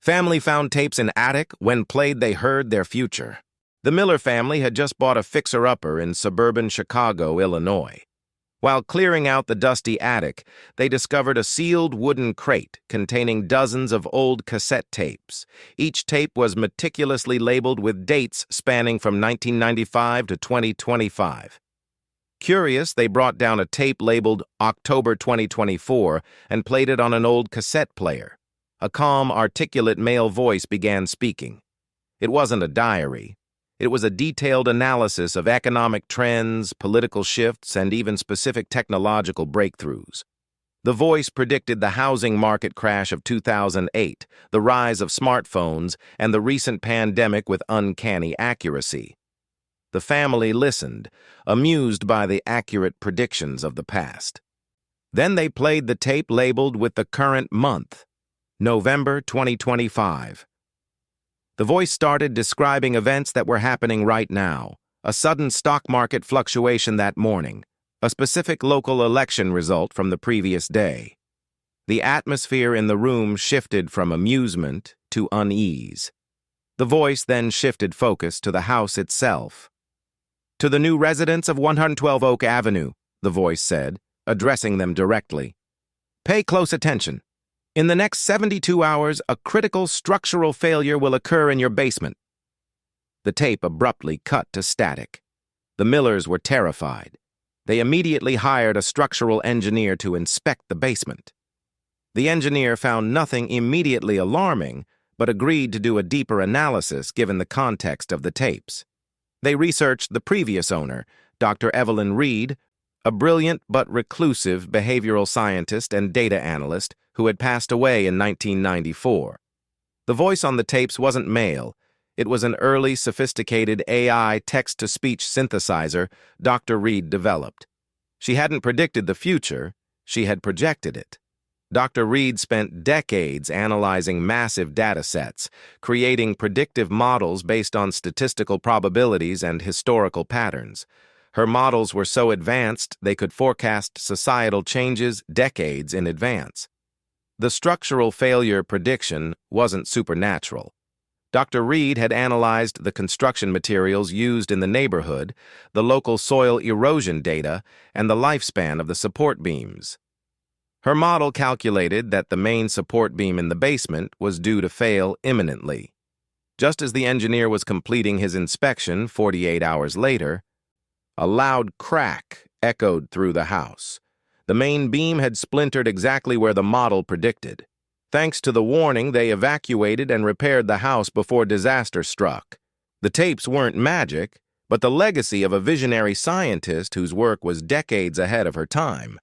Family found tapes in attic. When played, they heard their future. The Miller family had just bought a fixer-upper in suburban Chicago, Illinois. While clearing out the dusty attic, they discovered a sealed wooden crate containing dozens of old cassette tapes. Each tape was meticulously labeled with dates spanning from 1995 to 2025. Curious, they brought down a tape labeled October 2024 and played it on an old cassette player. A calm, articulate male voice began speaking. It wasn't a diary. It was a detailed analysis of economic trends, political shifts, and even specific technological breakthroughs. The voice predicted the housing market crash of 2008, the rise of smartphones, and the recent pandemic with uncanny accuracy. The family listened, amused by the accurate predictions of the past. Then they played the tape labeled with the current month, November 2025. The voice started describing events that were happening right now: a sudden stock market fluctuation that morning, a specific local election result from the previous day. The atmosphere in the room shifted from amusement to unease. The voice then shifted focus to the house itself. "To the new residents of 112 Oak Avenue," the voice said, addressing them directly. "Pay close attention. In the next 72 hours, a critical structural failure will occur in your basement." The tape abruptly cut to static. The Millers were terrified. They immediately hired a structural engineer to inspect the basement. The engineer found nothing immediately alarming, but agreed to do a deeper analysis given the context of the tapes. They researched the previous owner, Dr. Evelyn Reed, a brilliant but reclusive behavioral scientist and data analyst who had passed away in 1994. The voice on the tapes wasn't male. It was an early, sophisticated AI text-to-speech synthesizer Dr. Reed developed. She hadn't predicted the future, she had projected it. Dr. Reed spent decades analyzing massive data sets, creating predictive models based on statistical probabilities and historical patterns. Her models were so advanced they could forecast societal changes decades in advance. The structural failure prediction wasn't supernatural. Dr. Reed had analyzed the construction materials used in the neighborhood, the local soil erosion data, and the lifespan of the support beams. Her model calculated that the main support beam in the basement was due to fail imminently. Just as the engineer was completing his inspection 48 hours later, a loud crack echoed through the house. The main beam had splintered exactly where the model predicted. Thanks to the warning, they evacuated and repaired the house before disaster struck. The tapes weren't magic, but the legacy of a visionary scientist whose work was decades ahead of her time.